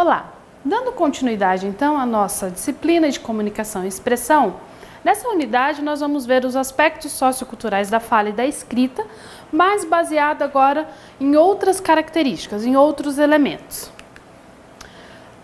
Olá! Dando continuidade então à nossa disciplina de comunicação e expressão, nessa unidade nós vamos ver os aspectos socioculturais da fala e da escrita, mas baseado agora em outras características, em outros elementos.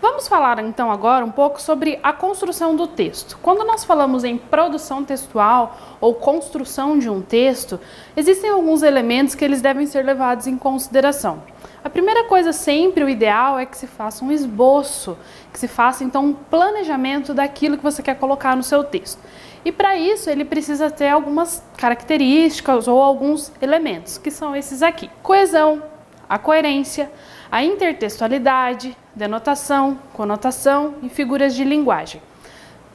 Vamos falar então agora um pouco sobre a construção do texto. Quando nós falamos em produção textual ou construção de um texto, existem alguns elementos que eles devem ser levados em consideração. A primeira coisa sempre, o ideal é que se faça um esboço, que se faça então um planejamento daquilo que você quer colocar no seu texto. E para isso ele precisa ter algumas características ou alguns elementos, que são esses aqui: coesão, a coerência, a intertextualidade, denotação, conotação e figuras de linguagem.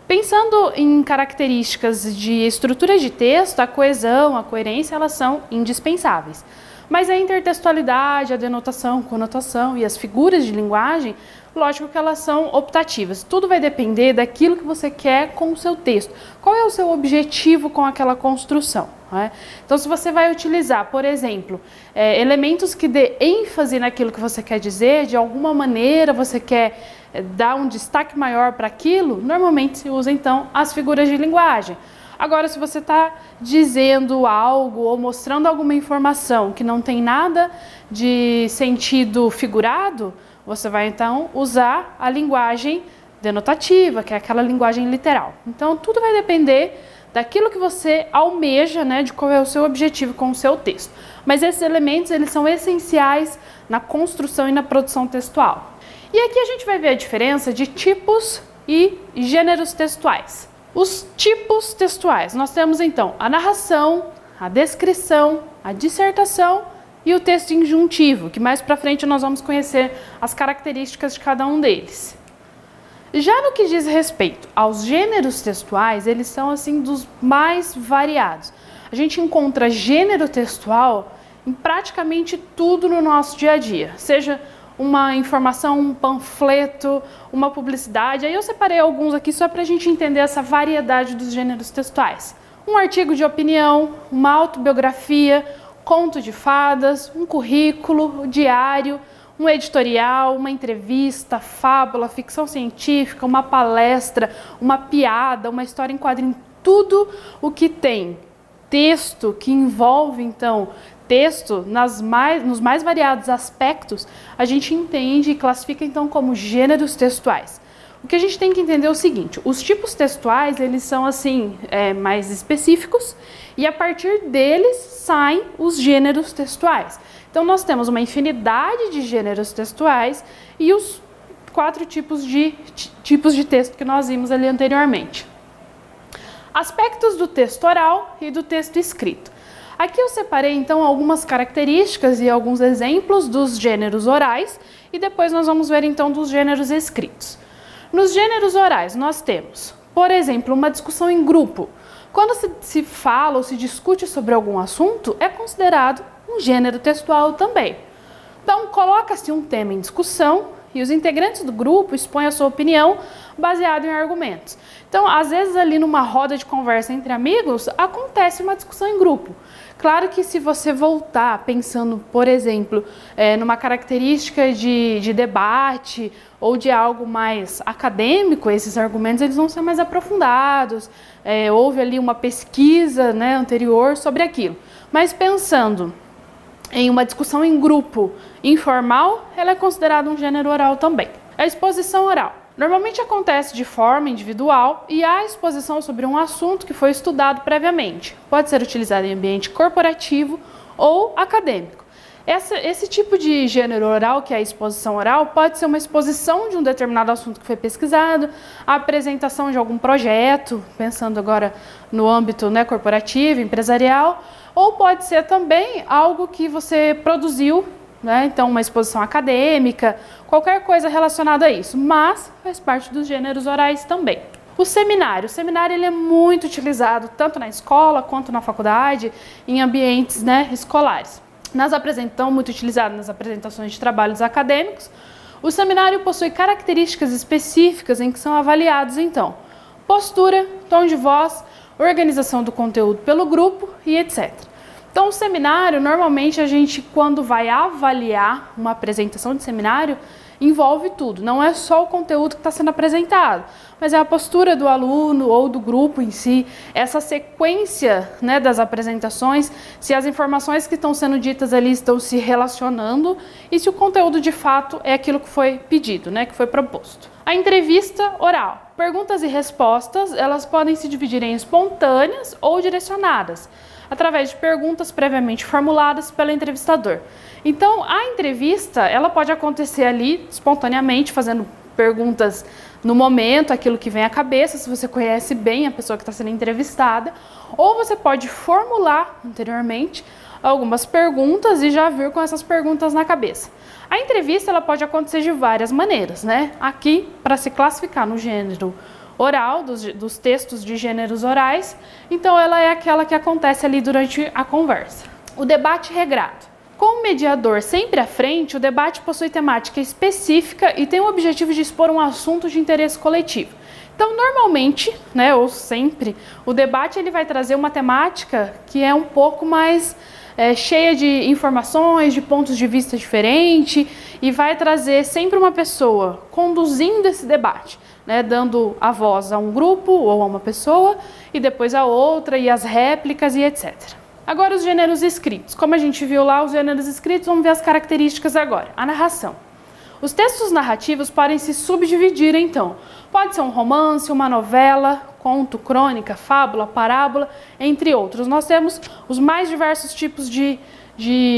Pensando em características de estrutura de texto, a coesão, a coerência, elas são indispensáveis. Mas a intertextualidade, a denotação, conotação e as figuras de linguagem, lógico que elas são optativas. Tudo vai depender daquilo que você quer com o seu texto. Qual é o seu objetivo com aquela construção? Né? Então, se você vai utilizar, por exemplo, elementos que dê ênfase naquilo que você quer dizer, de alguma maneira você quer dar um destaque maior para aquilo, normalmente se usa então as figuras de linguagem. Agora, se você está dizendo algo ou mostrando alguma informação que não tem nada de sentido figurado, você vai então usar a linguagem denotativa, que é aquela linguagem literal. Então, tudo vai depender daquilo que você almeja, né, de qual é o seu objetivo com o seu texto. Mas esses elementos, eles são essenciais na construção e na produção textual. E aqui a gente vai ver a diferença de tipos e gêneros textuais. Os tipos textuais, nós temos então a narração, a descrição, a dissertação e o texto injuntivo, que mais para frente nós vamos conhecer as características de cada um deles. Já no que diz respeito aos gêneros textuais, eles são assim dos mais variados. A gente encontra gênero textual em praticamente tudo no nosso dia a dia, seja uma informação, um panfleto, uma publicidade. Aí eu separei alguns aqui só para a gente entender essa variedade dos gêneros textuais. Um artigo de opinião, uma autobiografia, conto de fadas, um currículo, um diário, um editorial, uma entrevista, fábula, ficção científica, uma palestra, uma piada, uma história em quadrinho, tudo o que tem texto, que envolve então texto nos mais variados aspectos, a gente entende e classifica então como gêneros textuais. O que a gente tem que entender é o seguinte: os tipos textuais, eles são assim mais específicos e a partir deles saem os gêneros textuais. Então nós temos uma infinidade de gêneros textuais e os 4 tipos de texto que nós vimos ali anteriormente. Aspectos do texto oral e do texto escrito. Aqui eu separei então algumas características e alguns exemplos dos gêneros orais e depois nós vamos ver então dos gêneros escritos. Nos gêneros orais nós temos, por exemplo, uma discussão em grupo. Quando se fala ou se discute sobre algum assunto, é considerado um gênero textual também. Então, coloca-se um tema em discussão e os integrantes do grupo expõem a sua opinião baseada em argumentos. Então, às vezes ali numa roda de conversa entre amigos, acontece uma discussão em grupo. Claro que se você voltar pensando, por exemplo, numa característica de debate ou de algo mais acadêmico, esses argumentos eles vão ser mais aprofundados, houve ali uma pesquisa, né, anterior sobre aquilo. Mas pensando em uma discussão em grupo informal, ela é considerada um gênero oral também. A exposição oral normalmente acontece de forma individual e há exposição sobre um assunto que foi estudado previamente. Pode ser utilizado em ambiente corporativo ou acadêmico. Esse tipo de gênero oral, que é a exposição oral, pode ser uma exposição de um determinado assunto que foi pesquisado, a apresentação de algum projeto, pensando agora no âmbito, né, corporativo, empresarial, ou pode ser também algo que você produziu, né, então uma exposição acadêmica, qualquer coisa relacionada a isso, mas faz parte dos gêneros orais também. O seminário ele é muito utilizado tanto na escola quanto na faculdade, em ambientes, né, escolares. Muito utilizado nas apresentações de trabalhos acadêmicos. O seminário possui características específicas em que são avaliados, então, postura, tom de voz, organização do conteúdo pelo grupo e etc. Então, o seminário, normalmente a gente, quando vai avaliar uma apresentação de seminário, envolve tudo. Não é só o conteúdo que está sendo apresentado, mas é a postura do aluno ou do grupo em si, essa sequência, né, das apresentações, se as informações que estão sendo ditas ali estão se relacionando e se o conteúdo de fato é aquilo que foi pedido, né, que foi proposto. A entrevista oral. Perguntas e respostas, elas podem se dividir em espontâneas ou direcionadas, através de perguntas previamente formuladas pelo entrevistador. Então, a entrevista, ela pode acontecer ali espontaneamente, fazendo perguntas no momento, aquilo que vem à cabeça, se você conhece bem a pessoa que está sendo entrevistada, ou você pode formular anteriormente algumas perguntas e já vir com essas perguntas na cabeça. A entrevista, ela pode acontecer de várias maneiras, né? Aqui, para se classificar no gênero oral, dos textos de gêneros orais, então ela é aquela que acontece ali durante a conversa. O debate regrado. Com o mediador sempre à frente, o debate possui temática específica e tem o objetivo de expor um assunto de interesse coletivo. Então, normalmente, né, ou sempre, o debate ele vai trazer uma temática que é um pouco mais cheia de informações, de pontos de vista diferentes, e vai trazer sempre uma pessoa conduzindo esse debate, né, dando a voz a um grupo ou a uma pessoa e depois a outra e as réplicas e etc. Agora os gêneros escritos. Como a gente viu lá os gêneros escritos, vamos ver as características agora. A narração. Os textos narrativos podem se subdividir então. Pode ser um romance, uma novela, conto, crônica, fábula, parábola, entre outros. Nós temos os mais diversos tipos de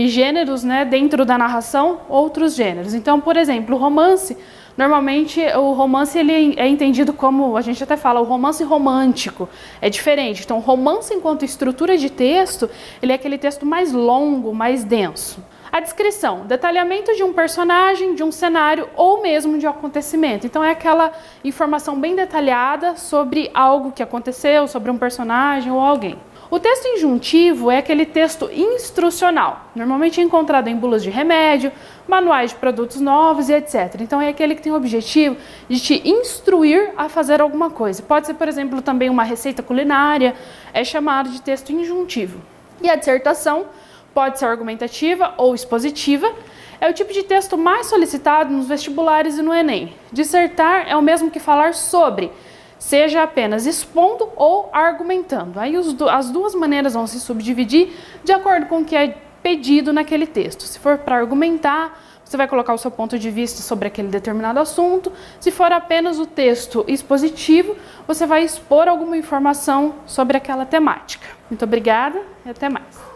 gêneros, né, dentro da narração, outros gêneros. Então, por exemplo, o romance, normalmente o romance ele é entendido como, a gente até fala, o romance romântico, é diferente. Então, o romance enquanto estrutura de texto, ele é aquele texto mais longo, mais denso. A descrição, detalhamento de um personagem, de um cenário ou mesmo de um acontecimento. Então é aquela informação bem detalhada sobre algo que aconteceu, sobre um personagem ou alguém. O texto injuntivo é aquele texto instrucional, normalmente encontrado em bulas de remédio, manuais de produtos novos e etc. Então é aquele que tem o objetivo de te instruir a fazer alguma coisa. Pode ser, por exemplo, também uma receita culinária, é chamado de texto injuntivo. E a dissertação pode ser argumentativa ou expositiva, é o tipo de texto mais solicitado nos vestibulares e no Enem. Dissertar é o mesmo que falar sobre, seja apenas expondo ou argumentando. Aí as duas maneiras vão se subdividir de acordo com o que é pedido naquele texto. Se for para argumentar, você vai colocar o seu ponto de vista sobre aquele determinado assunto. Se for apenas o texto expositivo, você vai expor alguma informação sobre aquela temática. Muito obrigada e até mais.